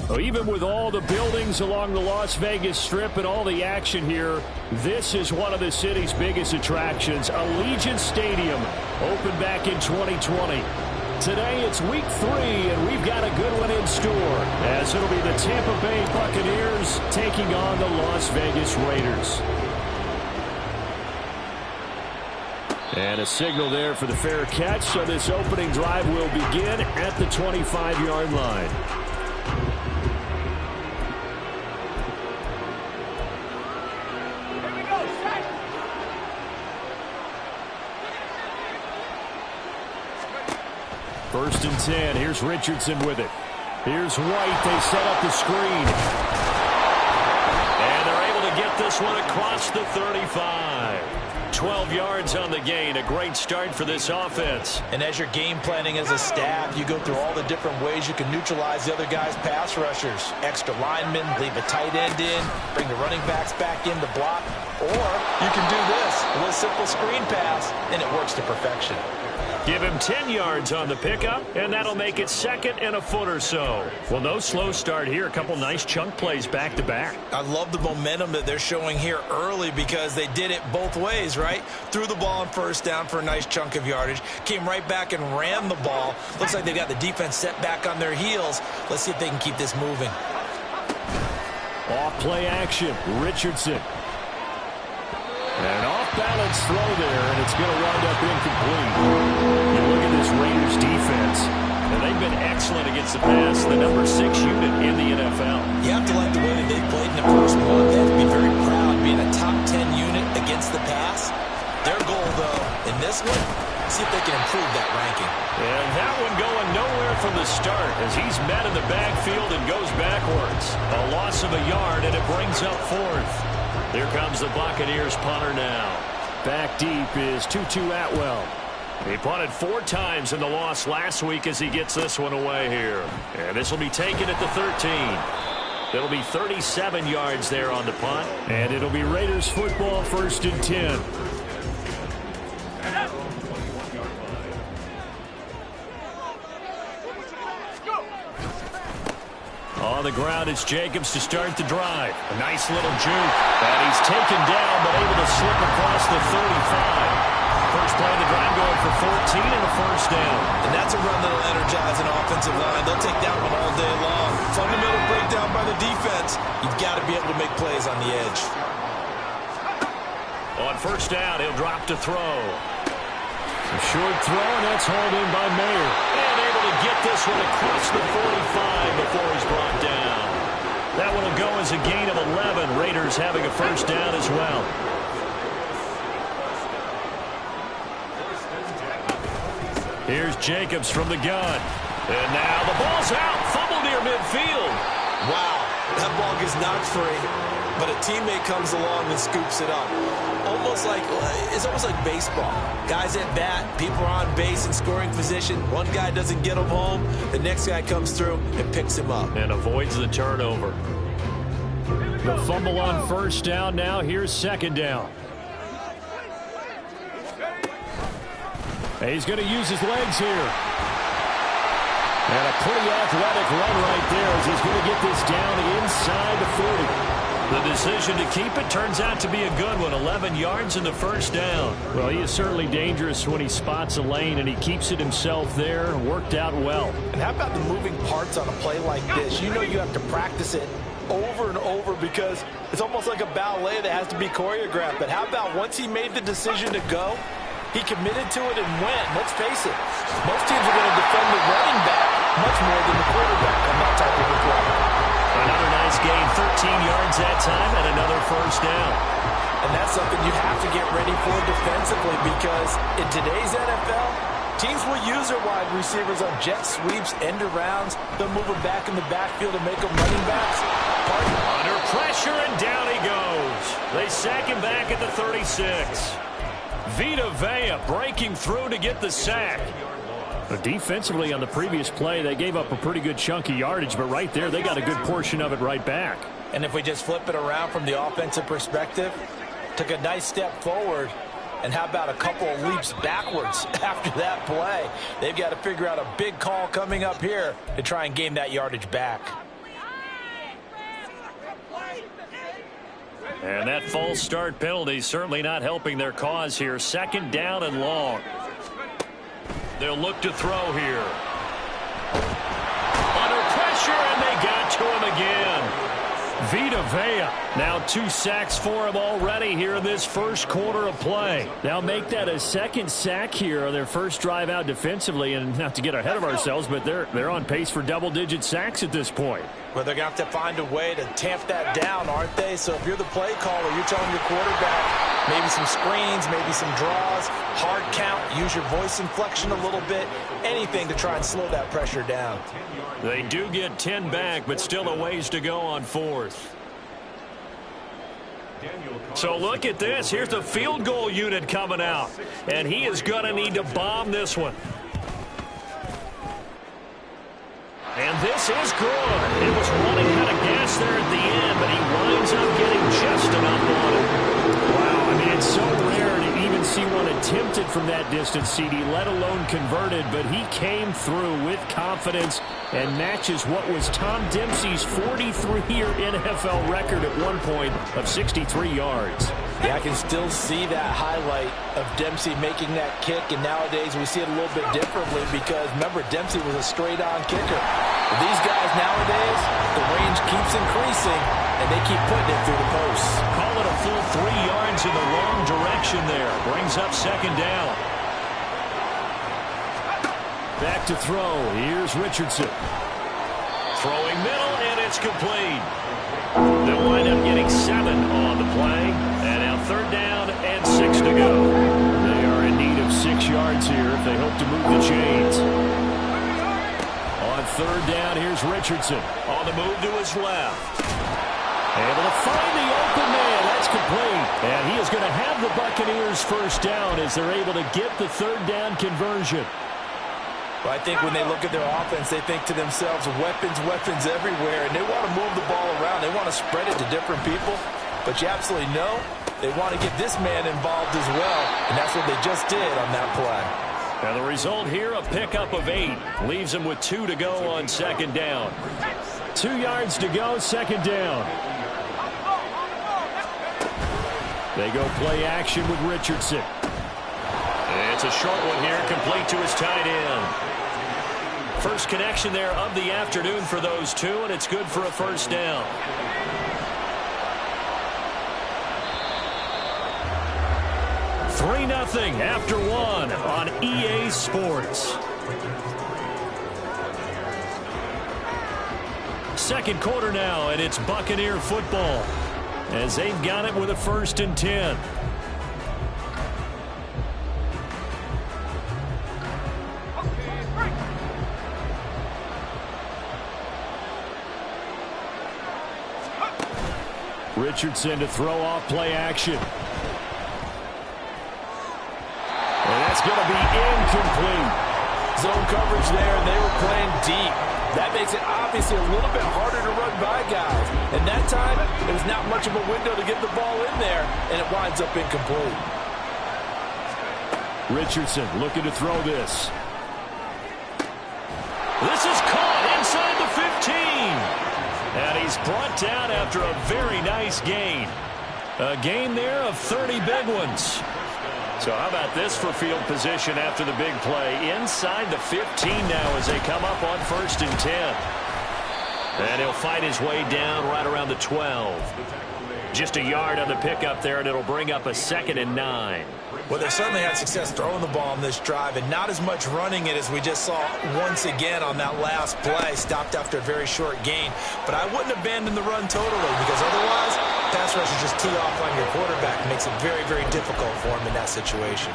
Well, even with all the buildings along the Las Vegas Strip and all the action here, this is one of the city's biggest attractions. Allegiant Stadium opened back in 2020. Today it's week 3, and we've got a good one in store, as it'll be the Tampa Bay Buccaneers taking on the Las Vegas Raiders. And a signal there for the fair catch, so this opening drive will begin at the 25-yard line. First and 10. Here's Richardson with it. Here's White. They set up the screen. And they're able to get this one across the 35. 12 yards on the gain. A great start for this offense. And as you're game planning as a staff, you go through all the different ways you can neutralize the other guy's pass rushers. Extra linemen, leave a tight end in, bring the running backs back in to block. Or you can do this, a little simple screen pass, and it works to perfection. Give him 10 yards on the pickup, and that'll make it second and a foot or so. Well, no slow start here. A couple nice chunk plays back-to-back. I love the momentum that they're showing here early because they did it both ways, right? Threw the ball on first down for a nice chunk of yardage, came right back and ran the ball. Looks like they got the defense set back on their heels. Let's see if they can keep this moving. Off-play action. Richardson. And an off-balance throw there, and it's going to wind up incomplete. You look at this Raiders defense, and they've been excellent against the pass, the number 6 unit in the NFL. You have to like the way that they played in the first one. They have to be very proud being a top 10 unit against the pass. Their goal, though, in this one, see if they can improve that ranking. And that one going nowhere from the start as he's met in the backfield and goes backwards. A loss of a yard, and it brings up 4th. Here comes the Buccaneers punter now. Back deep is Tutu Atwell. He punted 4 times in the loss last week as he gets this one away here. And this will be taken at the 13. It'll be 37 yards there on the punt. And it'll be Raiders football, 1st and 10. On the ground, it's Jacobs to start the drive. A nice little juke. And he's taken down, but able to slip across the 35. First play of the drive going for 14 and a first down. And that's a run that'll energize an offensive line. They'll take that one all day long. Fundamental breakdown by the defense. You've got to be able to make plays on the edge. On first down, he'll drop to throw. A short throw, and that's hauled in by Mayer. And able to get this one across the 45 before he's brought down. That one will go as a gain of 11. Raiders having a first down as well. Here's Jacobs from the gun. And now the ball's out. Fumble near midfield. Wow, that ball gets knocked free, but a teammate comes along and scoops it up. It's almost like baseball. Guys at bat, people are on base in scoring position. One guy doesn't get him home. The next guy comes through and picks him up. And avoids the turnover. The fumble on first down now. Here's second down. He's going to use his legs here. And a pretty athletic run right there as he's going to get this down inside the 40. The decision to keep it turns out to be a good one. 11 yards in the first down. Well, he is certainly dangerous when he spots a lane, and he keeps it himself there. Worked out well. And how about the moving parts on a play like this? You know you have to practice it over and over because it's almost like a ballet that has to be choreographed. But how about once he made the decision to go, he committed to it and went. Let's face it, most teams are going to defend the running back much more than the quarterback on that type of a play. Another nice gain, 13 yards that time, and another first down. And that's something you have to get ready for defensively because in today's NFL, teams will use their wide receivers on jet sweeps, end arounds. They'll move them back in the backfield and make them running backs. Under pressure, and down he goes. They sack him back at the 36. Vita Vea breaking through to get the sack. Defensively on the previous play, they gave up a pretty good chunk of yardage, but right there, they got a good portion of it right back. And if we just flip it around from the offensive perspective, took a nice step forward, and how about a couple of leaps backwards after that play? They've got to figure out a big call coming up here to try and gain that yardage back. And that false start penalty certainly not helping their cause here. Second down and long. They'll look to throw here. Under pressure, and they got to him again. Vita Vea. Now 2 sacks for him already here in this first quarter of play. Now make that a second sack here on their first drive out defensively. And not to get ahead of ourselves, but they're on pace for double-digit sacks at this point. Well, they're going to have to find a way to tamp that down, aren't they? So if you're the play caller, you're telling your quarterback maybe some screens, maybe some draws, hard count, use your voice inflection a little bit, anything to try and slow that pressure down. They do get 10 back, but still a ways to go on fourth. So look at this. Here's the field goal unit coming out. And he is going to need to bomb this one. And this is good. It was running out of gas there at the end, but he winds up getting just enough on it. Wow, I mean, it's so rare to even see one attempted from that distance, CD, let alone converted, but he came through with confidence and matches what was Tom Dempsey's 43-year NFL record at one point of 63 yards. Yeah, I can still see that highlight of Dempsey making that kick, and nowadays we see it a little bit differently because, remember, Dempsey was a straight-on kicker. But these guys nowadays, the range keeps increasing, and they keep putting it through the posts. Call it a full 3 yards in the wrong direction there. Brings up second down. Back to throw. Here's Richardson. Throwing middle, and it's complete. They'll wind up getting 7 on the play. And now third down and 6 to go. They are in need of 6 yards here if they hope to move the chains. On third down, here's Richardson. On the move to his left. Able to find the open man. That's complete. And he is going to have the Buccaneers first down as they're able to get the third down conversion. Well, I think when they look at their offense, they think to themselves, weapons, weapons everywhere, and they want to move the ball around. They want to spread it to different people, but you absolutely know they want to get this man involved as well, and that's what they just did on that play. And the result here, a pickup of 8. Leaves them with 2 to go on second down. 2 yards to go, second down. They go play action with Richardson. It's a short one here, complete to his tight end. First connection there of the afternoon for those two, and it's good for a first down. $3-0 after 1 on EA Sports. Second quarter now, and it's Buccaneer football as they've got it with a 1st and 10. Richardson to throw off play action. And that's going to be incomplete. Zone coverage there, and they were playing deep. That makes it obviously a little bit harder to run by guys. And that time, it was not much of a window to get the ball in there, and it winds up incomplete. Richardson looking to throw this. This is caught inside the 15. And he's brought down after a very nice gain. A gain there of 30 big ones. So how about this for field position after the big play? Inside the 15 now as they come up on 1st and 10. And he'll fight his way down right around the 12. Just a yard on the pickup there, and it'll bring up a 2nd and 9. Well, they certainly had success throwing the ball on this drive, and not as much running it as we just saw once again on that last play. Stopped after a very short gain. But I wouldn't abandon the run totally, because otherwise, pass rushers just tee off on your quarterback. Makes it very, very difficult for him in that situation.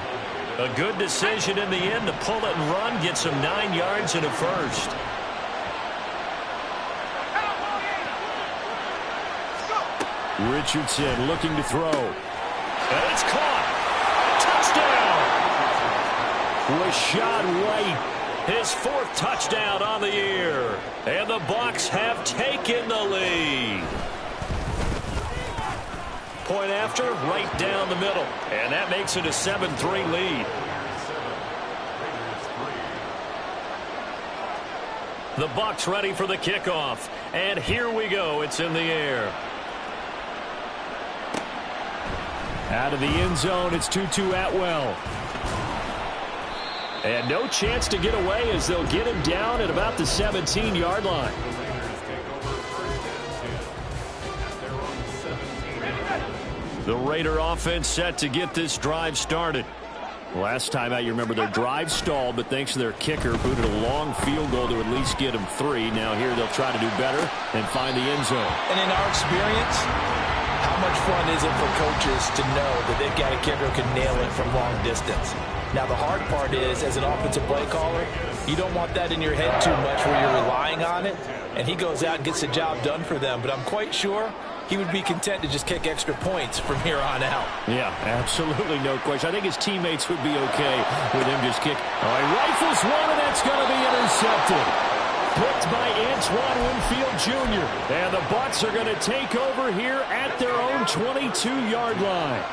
A good decision in the end to pull it and run, get some 9 yards and a first. Richardson looking to throw. And it's caught. Touchdown! Rashad White, his 4th touchdown on the year. And the Bucs have taken the lead. Point after, right down the middle. And that makes it a 7-3 lead. The Bucs ready for the kickoff. And here we go. It's in the air. Out of the end zone, it's 2-2 Atwell. And no chance to get away as they'll get him down at about the 17-yard line. The Raider offense set to get this drive started. Last time out, you remember their drive stalled, but thanks to their kicker, booted a long field goal to at least get them 3. Now here they'll try to do better and find the end zone. And in our experience, how much fun is it for coaches to know that they've got a kicker who can nail it from long distance? Now, the hard part is, as an offensive play caller, you don't want that in your head too much where you're relying on it, and he goes out and gets the job done for them. But I'm quite sure he would be content to just kick extra points from here on out. Yeah, absolutely no question. I think his teammates would be okay with him just kick. Oh, he rifles one, and that's going to be intercepted. Picked by Antoine Winfield Jr. And the Bucs are going to take over here at their own 22-yard line.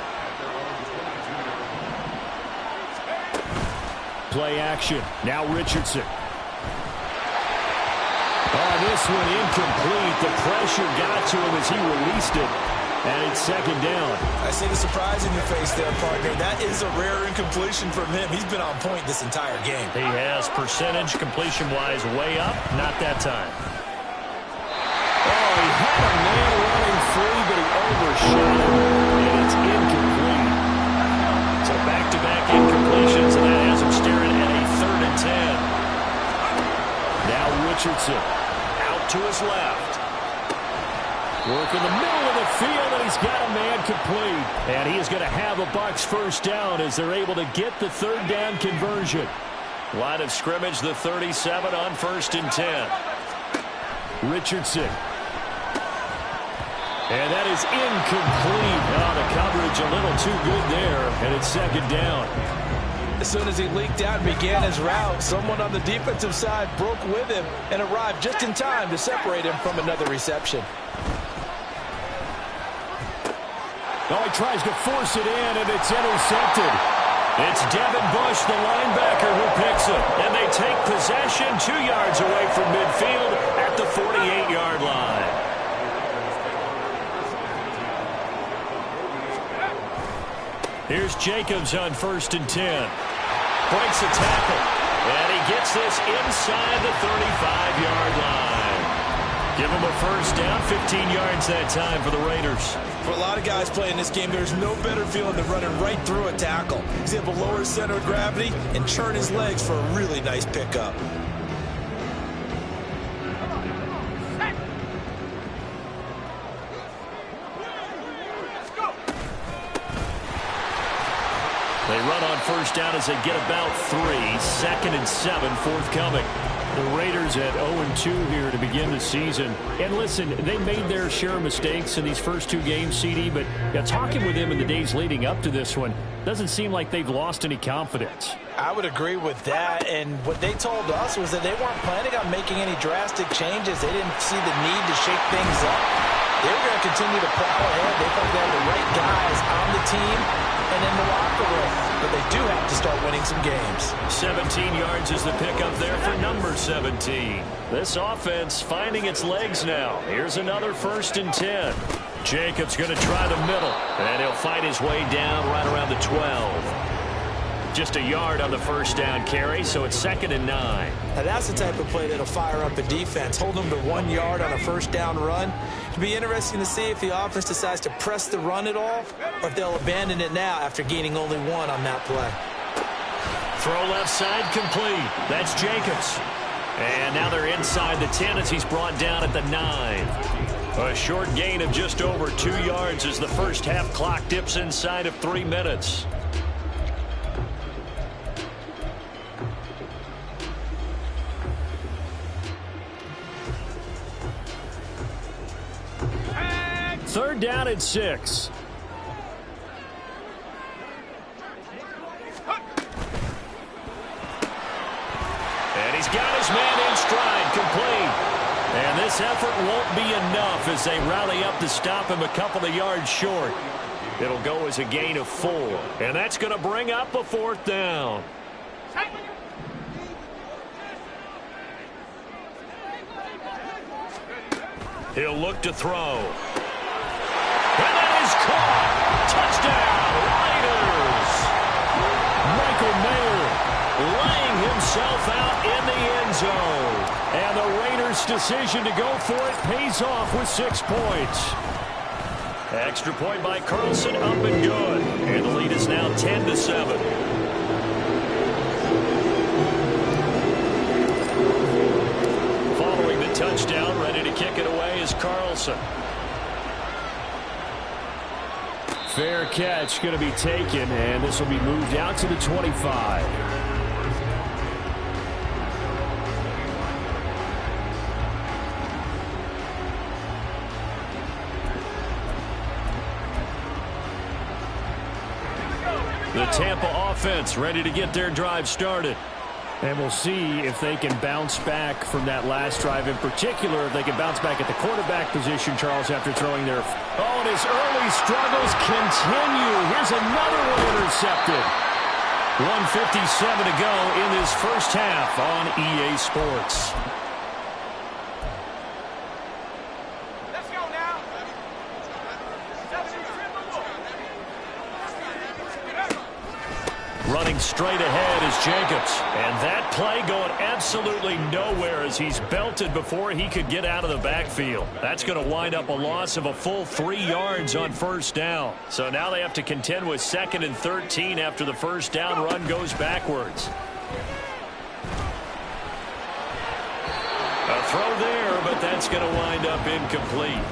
Play action. Now Richardson. Oh, this one incomplete. The pressure got to him as he released it. And it's second down. I see the surprise in your face there, partner. That is a rare incompletion from him. He's been on point this entire game. He has percentage completion-wise way up. Not that time. Oh, he had a man running free, but he overshot him. And it's incomplete. So back-to-back incompletions, and that has him staring at a 3rd and 10. Now Richardson out to his left. Work in the middle of the field, and he's got a man complete. And he is going to have a Bucs first down as they're able to get the 3rd down conversion. Line of scrimmage, the 37 on 1st and 10. Richardson. And that is incomplete. Oh, the coverage a little too good there, and it's second down. As soon as he leaked out and began his route, someone on the defensive side broke with him and arrived just in time to separate him from another reception. Oh, he tries to force it in, and it's intercepted. It's Devin Bush, the linebacker, who picks it. And they take possession 2 yards away from midfield at the 48-yard line. Here's Jacobs on 1st and 10. Breaks a tackle. And he gets this inside the 35-yard line. Give him a first down, 15 yards that time for the Raiders. For a lot of guys playing this game, there's no better feeling than running right through a tackle. He's able to lower his center of gravity and churn his legs for a really nice pickup. They run on first down as they get about 3. 2nd and 7 forthcoming. The Raiders at 0-2 here to begin the season. And listen, they made their share of mistakes in these first 2 games, CD, but talking with them in the days leading up to this one, doesn't seem like they've lost any confidence. I would agree with that, and what they told us was that they weren't planning on making any drastic changes. They didn't see the need to shake things up. They were going to continue to plow ahead. They thought they had the right guys on the team and in the locker room. But they do have to start winning some games. 17 yards is the pickup there for number 17. This offense finding its legs now. Here's another 1st and 10. Jacobs going to try the middle. And he'll fight his way down right around the 12. Just a yard on the first down carry, so it's 2nd and 9. Now that's the type of play that'll fire up a defense. Hold them to 1 yard on a first down run. It'll be interesting to see if the offense decides to press the run at all, or if they'll abandon it now after gaining only 1 on that play. Throw left side complete. That's Jacobs. And now they're inside the 10 as he's brought down at the 9. A short gain of just over 2 yards as the first half clock dips inside of 3 minutes. Third down and 6. And he's got his man in stride, complete. And this effort won't be enough as they rally up to stop him a couple of yards short. It'll go as a gain of 4. And that's going to bring up a 4th down. He'll look to throw. And that is caught. Touchdown, zone. And the Raiders' decision to go for it pays off with 6 points. Extra point by Carlson, up and good. And the lead is now 10-7. Following the touchdown, ready to kick it away is Carlson. Fair catch going to be taken, and this will be moved out to the 25. The Tampa offense ready to get their drive started. And we'll see if they can bounce back from that last drive. In particular, if they can bounce back at the quarterback position, Charles, after throwing their... Oh, and his early struggles continue. Here's another one intercepted. 1:57 to go in this first half on EA Sports. Running straight ahead is Jacobs. And that play going absolutely nowhere as he's belted before he could get out of the backfield. That's going to wind up a loss of a full 3 yards on first down. So now they have to contend with 2nd and 13 after the first down run goes backwards. A throw there, but that's going to wind up incomplete.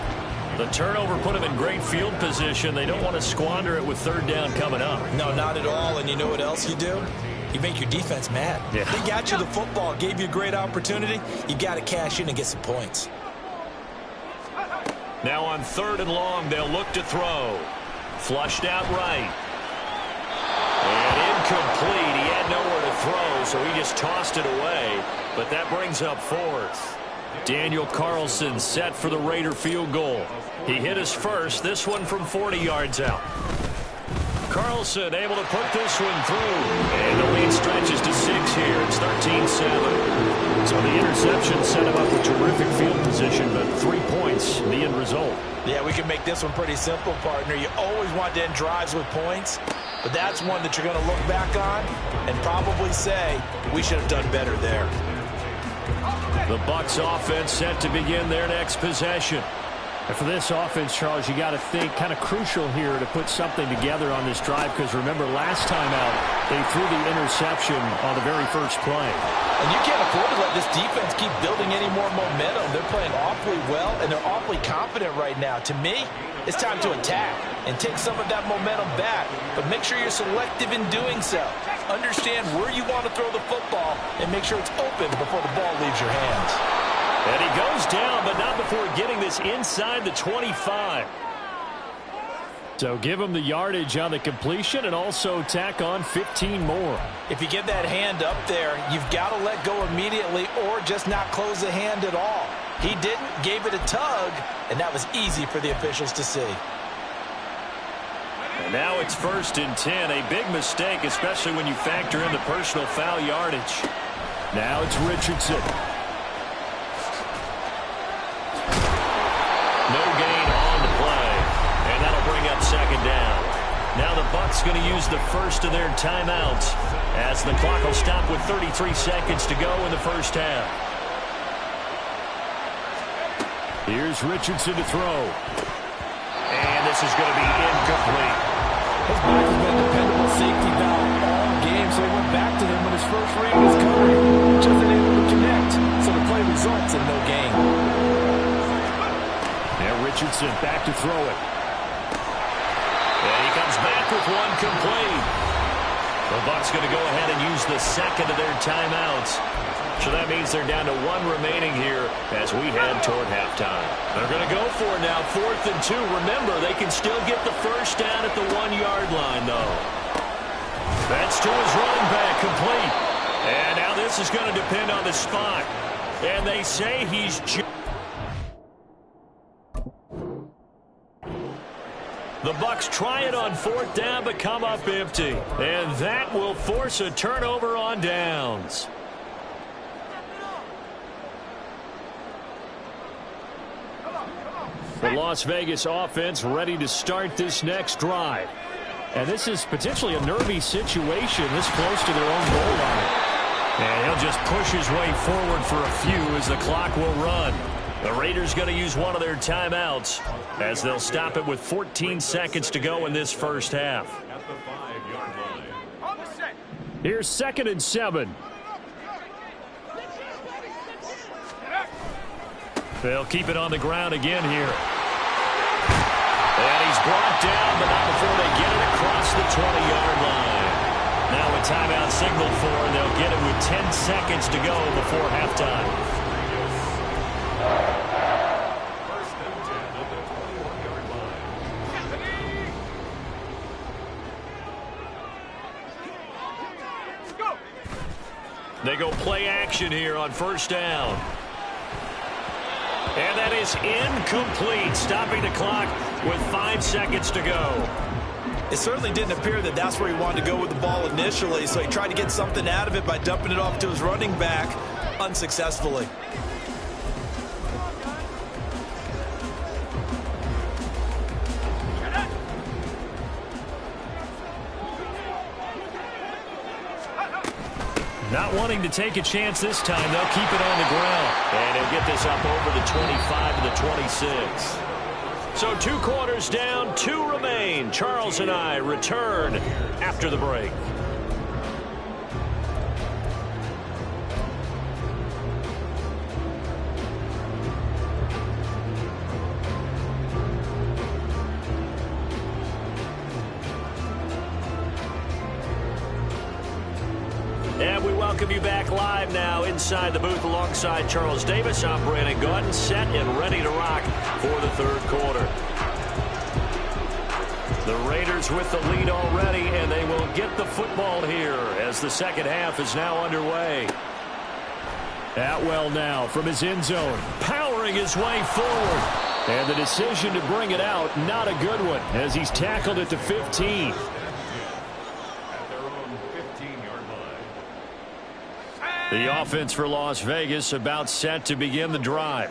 The turnover put them in great field position. They don't want to squander it with 3rd down coming up. No, not at all. And you know what else you do? You make your defense mad. Yeah. They got you the football, gave you a great opportunity. You got to cash in and get some points. Now on 3rd and long, they'll look to throw. Flushed out right. And incomplete. He had nowhere to throw, so he just tossed it away. But that brings up 4th. Daniel Carlson set for the Raider field goal. He hit his first, this one from 40 yards out. Carlson able to put this one through. And the lead stretches to 6 here. It's 13-7. So the interception set him up with terrific field position, but 3 points, the end result. Yeah, we can make this one pretty simple, partner. You always want to end drives with points, but that's one that you're going to look back on and probably say, we should have done better there. The Bucs offense set to begin their next possession. And for this offense, Charles, you got to think kind of crucial here to put something together on this drive, because remember last time out they threw the interception on the very first play. And you can't afford to let this defense keep building any more momentum. They're playing awfully well, and they're awfully confident right now. To me, it's time to attack and take some of that momentum back, but make sure you're selective in doing so. Understand where you want to throw the football and make sure it's open before the ball leaves your hands. And he goes down, but not before getting this inside the 25. So give him the yardage on the completion and also tack on 15 more. If you get that hand up there, you've got to let go immediately or just not close the hand at all. He didn't, gave it a tug, and that was easy for the officials to see. And now it's 1st and 10, a big mistake, especially when you factor in the personal foul yardage. Now it's Richardson. No gain on the play, and that'll bring up 2nd down. Now the Bucs going to use the first of their timeouts as the clock will stop with 33 seconds to go in the first half. Here's Richardson to throw. And this is going to be incomplete. His back has been a dependable safety valve all game, so he went back to him when his first read was covered. Just been able to connect, so the play results in no gain. Now Richardson back to throw it. And he comes back with one complete. The Bucs going to go ahead and use the second of their timeouts. So that means they're down to 1 remaining here as we head toward halftime. They're going to go for it now, 4th and 2. Remember, they can still get the first down at the 1-yard line, though. That's to his running back, complete. And now this is going to depend on the spot. And they say he's... The Bucs try it on 4th down, but come up empty. And that will force a turnover on downs. The Las Vegas offense ready to start this next drive. And this is potentially a nervy situation this close to their own goal line. And he'll just push his way forward for a few as the clock will run. The Raiders going to use one of their timeouts as they'll stop it with 14 seconds to go in this first half. At the 5-yard line. Here's 2nd and 7. They'll keep it on the ground again here. And he's brought down, but not before they get it across the 20-yard line. Now a timeout signaled for, and they'll get it with 10 seconds to go before halftime. First and 10 at the 21-yard line. They go play action here on first down. And that is incomplete, stopping the clock with 5 seconds to go. It certainly didn't appear that that's where he wanted to go with the ball initially, so he tried to get something out of it by dumping it off to his running back unsuccessfully. Not wanting to take a chance this time, they'll keep it on the ground. And he'll get this up over the 25 to the 26. So 2 quarters down, 2 remain. Charles and I return after the break. And we welcome you back live now inside the booth alongside Charles Davis. I'm Brandon Gaudin, set and ready to rock for the 3rd quarter. The Raiders with the lead already, and they will get the football here as the second half is now underway. Atwell now from his end zone, powering his way forward. And the decision to bring it out, not a good one, as he's tackled at the 15. The offense for Las Vegas about set to begin the drive.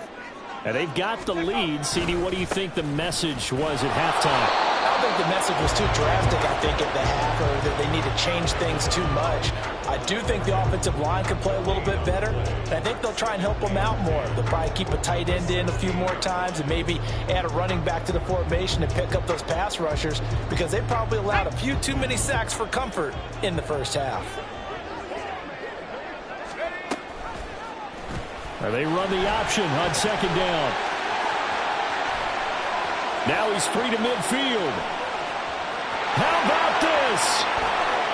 And they've got the lead. CD, what do you think the message was at halftime? I don't think the message was too drastic, I think, at the half, or that they need to change things too much. I do think the offensive line could play a little bit better. And I think they'll try and help them out more. They'll probably keep a tight end in a few more times and maybe add a running back to the formation and pick up those pass rushers, because they probably allowed a few too many sacks for comfort in the first half. They run the option on 2nd down. Now he's free to midfield. How about this?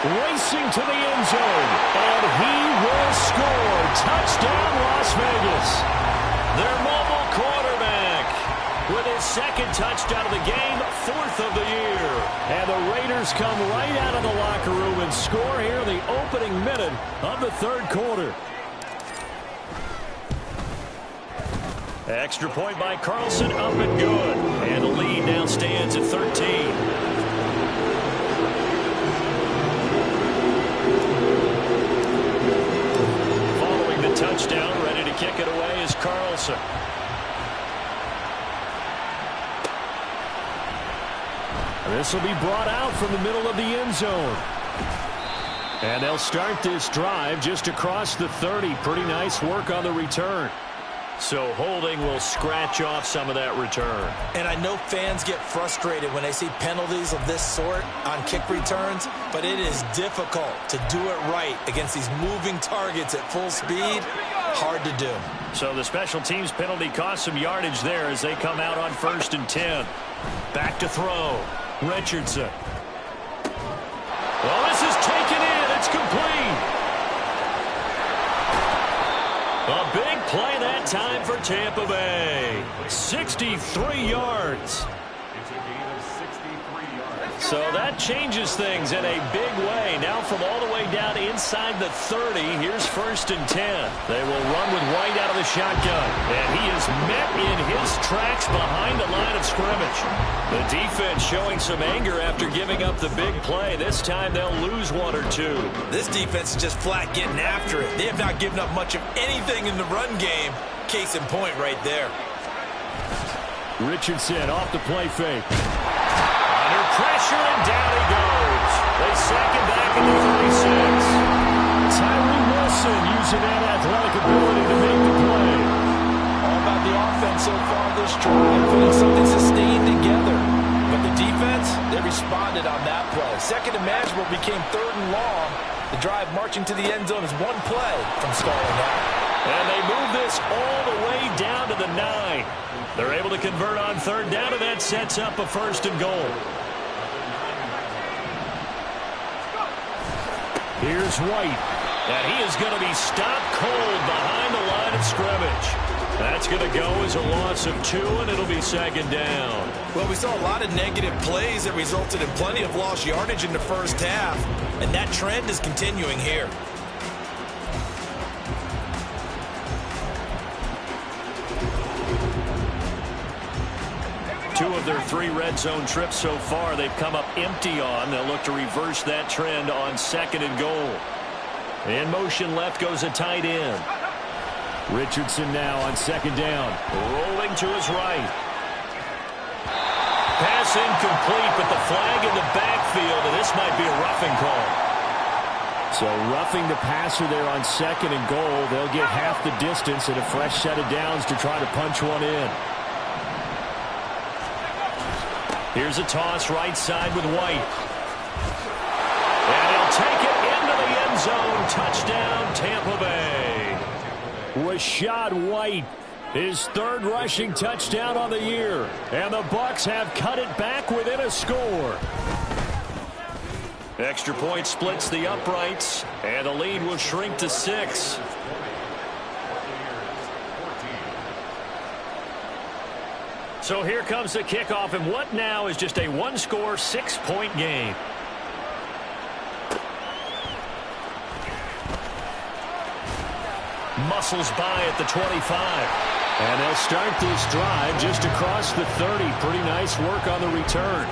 Racing to the end zone. And he will score. Touchdown, Las Vegas. Their mobile quarterback with his 2nd touchdown of the game, 4th of the year. And the Raiders come right out of the locker room and score here in the opening minute of the 3rd quarter. Extra point by Carlson, up and good. And the lead now stands at 13. Following the touchdown, ready to kick it away is Carlson. This will be brought out from the middle of the end zone. And they'll start this drive just across the 30. Pretty nice work on the return. So holding will scratch off some of that return. And I know fans get frustrated when they see penalties of this sort on kick returns, but it is difficult to do it right against these moving targets at full speed. Hard to do. So the special teams penalty cost some yardage there as they come out on 1st and 10. Back to throw. Richardson. Well, this is taken in. It's complete. A big play that time for Tampa Bay. 63 yards. It's a gain of 63 yards. So that changes things in a big way. Now from all the way down inside the 30, here's 1st and 10. They will run with White out of the shotgun. And he is met in his tracks behind the line of scrimmage. The defense showing some anger after giving up the big play. This time they'll lose 1 or 2. This defense is just flat getting after it. They have not given up much of anything in the run game. Case in point right there. Richardson off the play fake. Under pressure, and down he goes. They sack him back at the 36. Tyree Wilson using that athletic ability to make the play. All about the offense so far this drive, putting something sustained together. But the defense, they responded on that play. Second and manageable became third and long. The drive marching to the end zone is one play from stalling out. And they move this all the way down to the 9. They're able to convert on third down, and that sets up a first and goal. Here's White, and he is going to be stopped cold behind the line of scrimmage. That's going to go as a loss of 2, and it'll be second down. Well, we saw a lot of negative plays that resulted in plenty of lost yardage in the first half, and that trend is continuing here. Two of their 3 red zone trips so far, they've come up empty on. They'll look to reverse that trend on second and goal. In motion left goes a tight end. Richardson now on second down. Rolling to his right. Pass incomplete, but the flag in the backfield, and this might be a roughing call. So roughing the passer there on second and goal. They'll get half the distance and a fresh set of downs to try to punch one in. Here's a toss right side with White. And he'll take it into the end zone. Touchdown, Tampa Bay. Rashad White, his 3rd rushing touchdown on the year. And the Bucs have cut it back within a score. Extra point splits the uprights, and the lead will shrink to 6. So here comes the kickoff, and what now is just a 1-score, 6-point game. Muscles by at the 25. And they'll start this drive just across the 30. Pretty nice work on the return.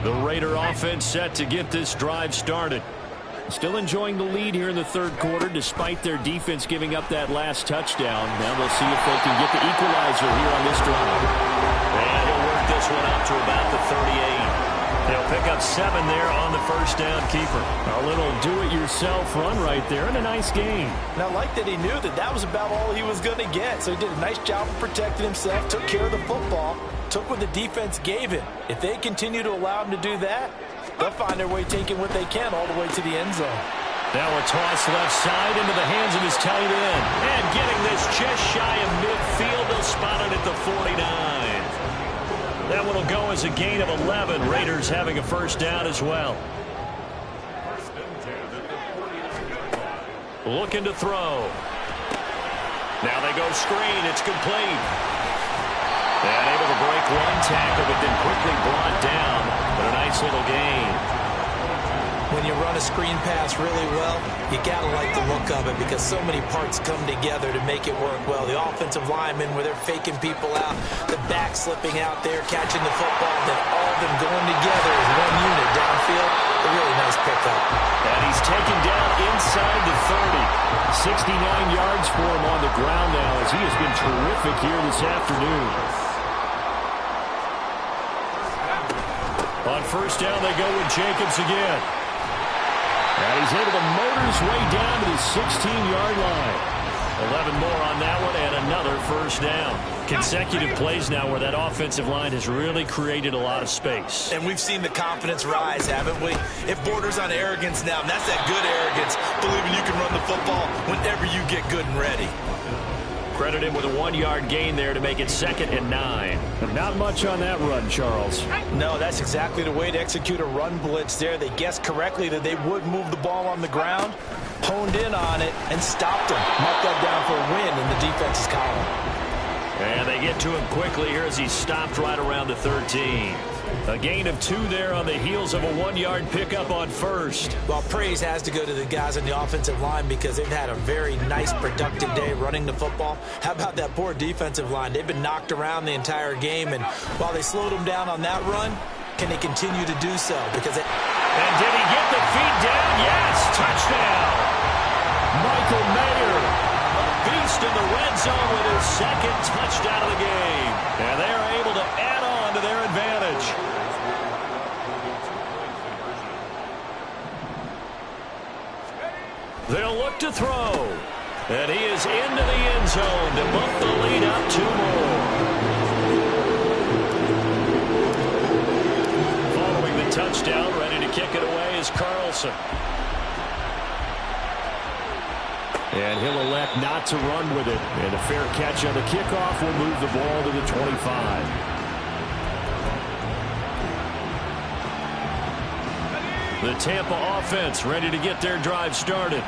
The Raider offense set to get this drive started. Still enjoying the lead here in the third quarter despite their defense giving up that last touchdown. Now they'll see if they can get the equalizer here on this drive. And he'll work this one out to about the 38. They'll pick up 7 there on the first down keeper. A little do-it-yourself run right there and a nice game. And I like that he knew that that was about all he was going to get. So he did a nice job of protecting himself, took care of the football, took what the defense gave him. If they continue to allow him to do that, they'll find their way taking what they can all the way to the end zone. Now a toss left side into the hands of his tight end. And getting this just shy of midfield, they'll spot it at the 49. That one will go as a gain of 11. Raiders having a first down as well. Looking to throw. Now they go screen. It's complete. And able to break one tackle, but then quickly brought down. But a nice little gain. When you run a screen pass really well, you got to like the look of it because so many parts come together to make it work well. The offensive linemen, where they're faking people out, the back slipping out there, catching the football, then all of them going together as one unit downfield. A really nice pickup. And he's taken down inside the 30. 69 yards for him on the ground now as he has been terrific here this afternoon. On first down, they go with Jacobs again. And he's able to motor his way down to the 16-yard line. 11 more on that one and another first down. Consecutive plays now where that offensive line has really created a lot of space. And we've seen the confidence rise, haven't we? It borders on arrogance now, and that's that good arrogance, believing you can run the football whenever you get good and ready. Credit him with a 1-yard gain there to make it 2nd and 9. But not much on that run, Charles. No, that's exactly the way to execute a run blitz there. They guessed correctly that they would move the ball on the ground, honed in on it, and stopped him. Marked that down for a win in the defense's column. And they get to him quickly here as he's stopped right around the 13. A gain of 2 there on the heels of a 1-yard pickup on first. Well, praise has to go to the guys on the offensive line because they've had a very nice, productive day running the football. How about that poor defensive line? They've been knocked around the entire game, and while they slowed them down on that run, can they continue to do so? Because And did he get the feet down? Yes, touchdown. Michael Mayer, a beast in the red zone with his 2nd touchdown of the game. And they are able to add on to their advantage. Wilson. And he'll elect not to run with it. And a fair catch on the kickoff will move the ball to the 25. The Tampa offense ready to get their drive started.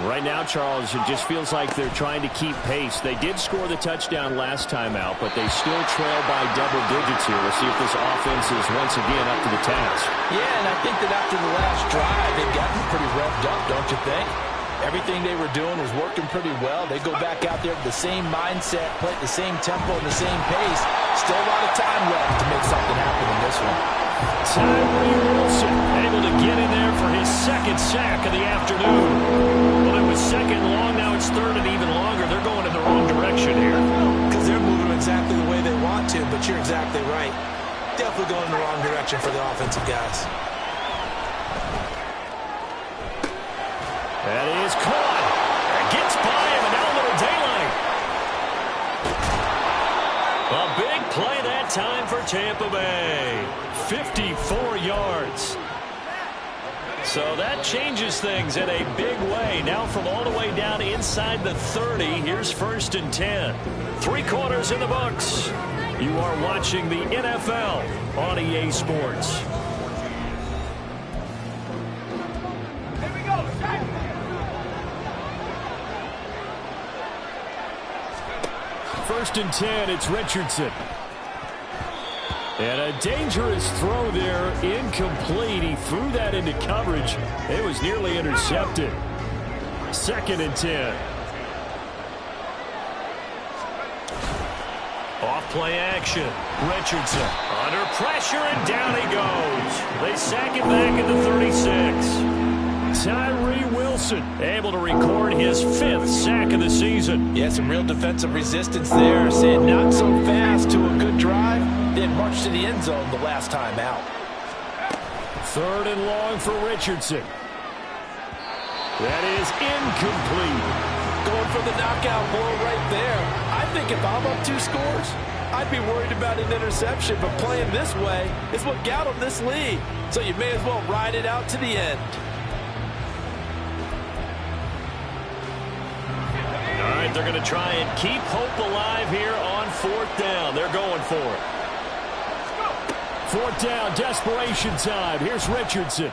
Right now, Charles, it just feels like they're trying to keep pace. They did score the touchdown last time out, but they still trail by double digits here. We'll see if this offense is once again up to the task. Yeah, and I think that after the last drive, they've gotten pretty revved up, don't you think? Everything they were doing was working pretty well. They go back out there with the same mindset, play at the same tempo and the same pace. Still a lot of time left to make something happen in this one. Tyree Wilson able to get in there for his second sack of the afternoon. Well, it was second long, now it's third and even longer. They're going in the wrong direction here. Because they're moving exactly the way they want to, but you're exactly right. Definitely going in the wrong direction for the offensive guys. That is caught. It gets by him, and now a little daylight. A big play that time for Tampa Bay. 54 yards. So that changes things in a big way. Now from all the way down inside the 30, here's 1st and 10. 3 quarters in the books. You are watching the NFL on EA Sports. First and 10, it's Richardson. And a dangerous throw there, incomplete. He threw that into coverage. It was nearly intercepted. 2nd and 10. Off play action. Richardson under pressure, and down he goes. They sack him back at the 36. Tyree Wilson able to record his 5th sack of the season. Yeah, some real defensive resistance there. Saying not so fast to a good drive, then march to the end zone the last time out. 3rd and long for Richardson. That is incomplete. Going for the knockout blow right there. I think if I'm up 2 scores, I'd be worried about an interception, but playing this way is what got them this lead. So you may as well ride it out to the end. All right, they're going to try and keep hope alive here on 4th down. They're going for it. 4th down, desperation time. Here's Richardson.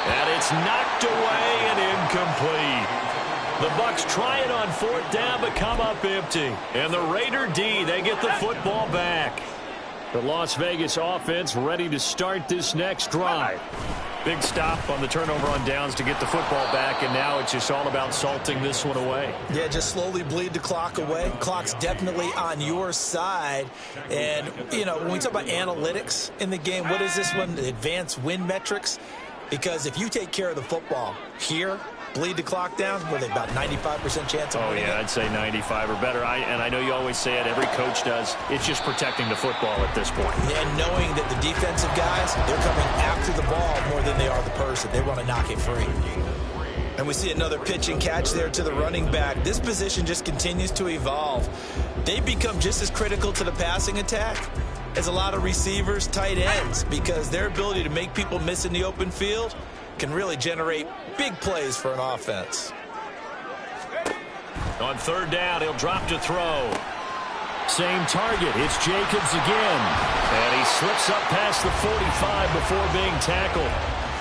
And it's knocked away and incomplete. The Bucs try it on 4th down, but come up empty. And the Raider D, they get the football back. The Las Vegas offense ready to start this next drive. Big stop on the turnover on downs to get the football back, and now it's just all about salting this one away. Yeah, just slowly bleed the clock away. Clock's definitely on your side. And, you know, when we talk about analytics in the game, what is this one? Advanced win metrics? Because if you take care of the football here, bleed the clock down, with about 95% chance of winning. Oh, yeah, I'd say 95 or better. And I know you always say it, every coach does. It's just protecting the football at this point. And knowing that the defensive guys, they're coming after the ball more than they are the person. They want to knock it free. And we see another pitch and catch there to the running back. This position just continues to evolve. They become just as critical to the passing attack as a lot of receivers, tight ends, because their ability to make people miss in the open field can really generate big plays for an offense. On 3rd down, he'll drop to throw. Same target. It's Jacobs again. And he slips up past the 45 before being tackled.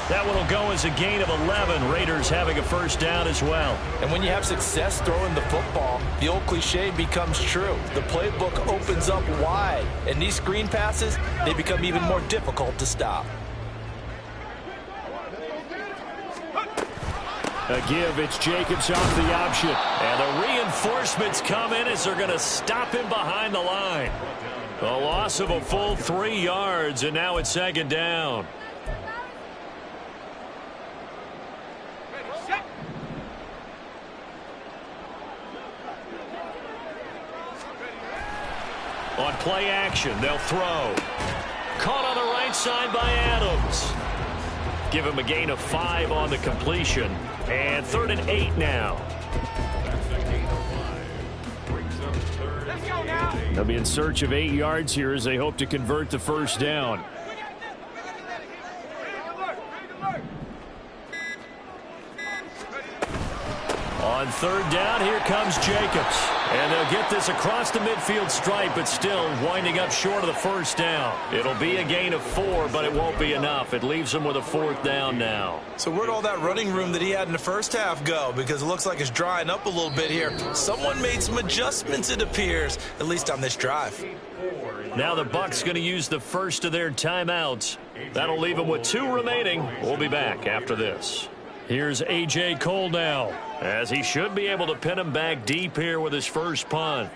That one will go as a gain of 11. Raiders having a 1st down as well. And when you have success throwing the football, the old cliche becomes true. The playbook opens up wide. And these screen passes, they become even more difficult to stop. A give, it's Jacobs off the option. And the reinforcements come in as they're going to stop him behind the line. A loss of a full 3 yards, and now it's 2nd down. On play action, they'll throw. Caught on the right side by Adams. Give him a gain of 5 on the completion. And 3rd and 8 now. They'll be in search of 8 yards here as they hope to convert the 1st down. On third down, here comes Jacobs. And they'll get this across the midfield stripe, but still winding up short of the first down. It'll be a gain of 4, but it won't be enough. It leaves them with a fourth down now. So where'd all that running room that he had in the first half go? Because it looks like it's drying up a little bit here. Someone made some adjustments, it appears, at least on this drive. Now the Bucs going to use the first of their timeouts. That'll leave them with 2 remaining. We'll be back after this. Here's A.J. Cole now, as he should be able to pin him back deep here with his first punt.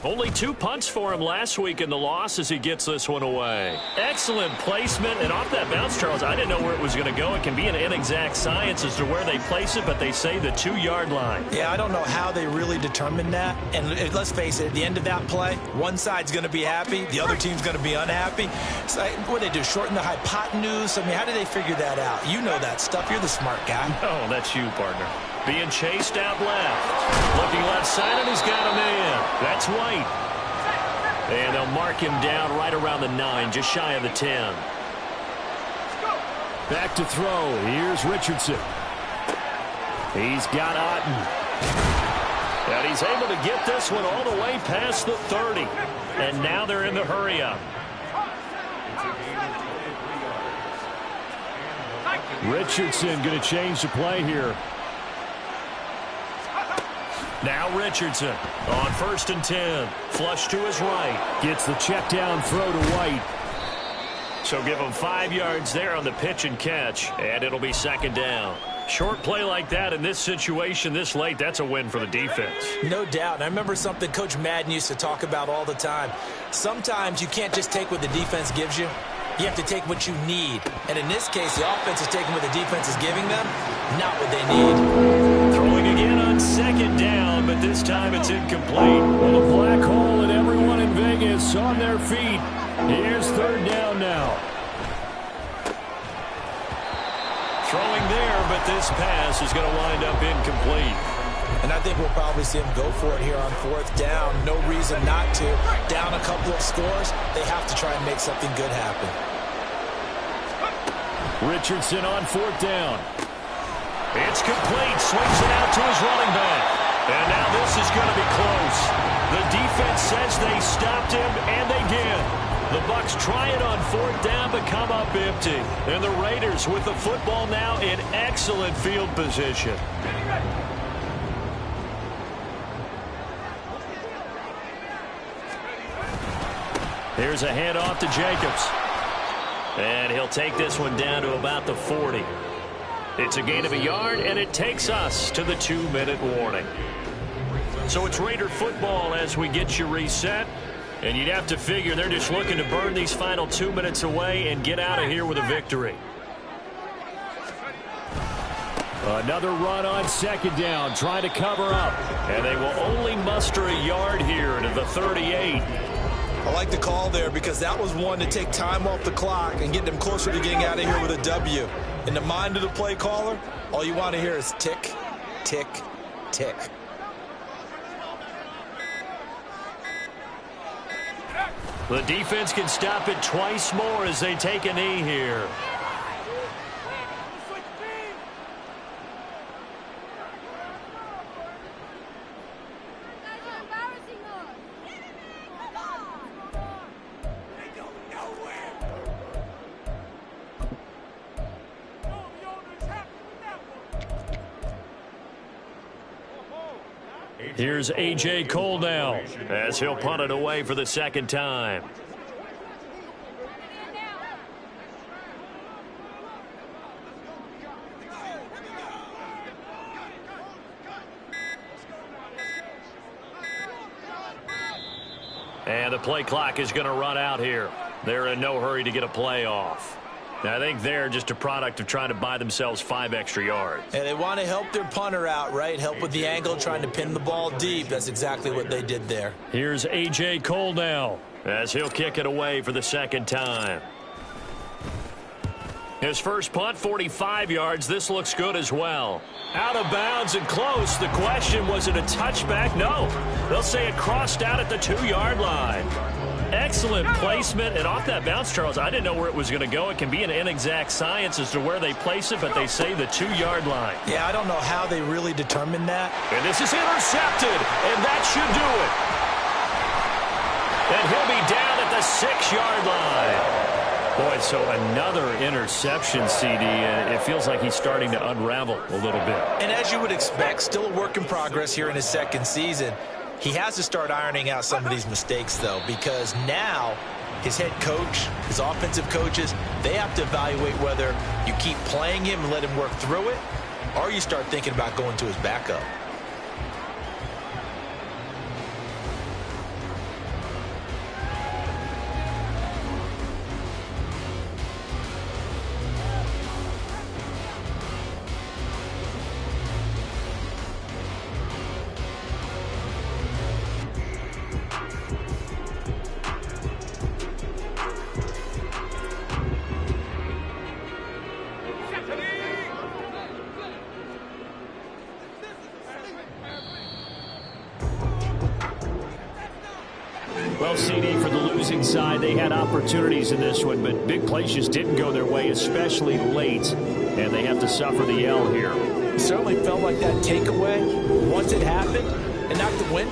Only 2 punts for him last week in the loss as he gets this one away. Excellent placement, and off that bounce, Charles, I didn't know where it was going to go. It can be an inexact science as to where they place it, but they say the 2-yard line. Yeah, I don't know how they really determined that. And let's face it, at the end of that play, one side's going to be happy, the other team's going to be unhappy. So, what do they do, shorten the hypotenuse? I mean, how do they figure that out? You know that stuff. You're the smart guy. Oh, that's you, partner. Being chased out left. Looking left side, and he's got him in. That's White. And they'll mark him down right around the 9, just shy of the 10. Back to throw. Here's Richardson. He's got Otten. And he's able to get this one all the way past the 30. And now they're in the hurry-up. Richardson going to change the play here. Now Richardson on 1st and 10. Flush to his right. Gets the check down throw to White. So give him 5 yards there on the pitch and catch, and it'll be 2nd down. Short play like that in this situation this late, that's a win for the defense. No doubt. I remember something Coach Madden used to talk about all the time. Sometimes you can't just take what the defense gives you. You have to take what you need. And in this case, the offense is taking what the defense is giving them, not what they need. Throwing again on 2nd down, but this time it's incomplete. Well, a black hole and everyone in Vegas on their feet. Here's 3rd down now. Throwing there, but this pass is going to wind up incomplete. And I think we'll probably see him go for it here on 4th down. No reason not to. Down a couple of scores, they have to try and make something good happen. Richardson on 4th down. It's complete. Swings it out to his running back. And now this is going to be close. The defense says they stopped him, and they did. The Bucs try it on 4th down, but come up empty. And the Raiders with the football now in excellent field position. Here's a handoff to Jacobs. And he'll take this one down to about the 40. It's a gain of a yard, and it takes us to the 2-minute warning. So it's Raider football as we get you reset. And you'd have to figure they're just looking to burn these final 2 minutes away and get out of here with a victory. Another run on 2nd down, trying to cover up. And they will only muster a yard here to the 38. I like the call there because that was one to take time off the clock and get them closer to getting out of here with a W. In the mind of the play caller, all you want to hear is tick, tick, tick. The defense can stop it twice more as they take a knee here. Here's A.J. Cole now as he'll punt it away for the 2nd time. And the play clock is going to run out here. They're in no hurry to get a play off. Now, I think they're just a product of trying to buy themselves 5 extra yards. And they want to help their punter out, right? Help with the angle, trying to pin the ball deep. That's exactly what they did there. Here's A.J. Cole now as he'll kick it away for the 2nd time. His first punt, 45 yards. This looks good as well. Out of bounds and close. The question, was it a touchback? No. They'll say it crossed out at the 2-yard line. Excellent placement, and off that bounce, Charles, I didn't know where it was going to go. It can be an inexact science as to where they place it, but they say the 2-yard line. Yeah, I don't know how they really determined that. And this is intercepted, and that should do it. And he'll be down at the 6-yard line. Boy, so another interception, CD, and it feels like he's starting to unravel a little bit. And as you would expect, still a work in progress here in his second season. He has to start ironing out some of these mistakes, though, because now his head coach, his offensive coaches, they have to evaluate whether you keep playing him and let him work through it, or you start thinking about going to his backup. Well, CD, for the losing side, they had opportunities in this one, but big plays just didn't go their way, especially late, and they have to suffer the L here. It certainly felt like that takeaway, once it happened, and knocked the wind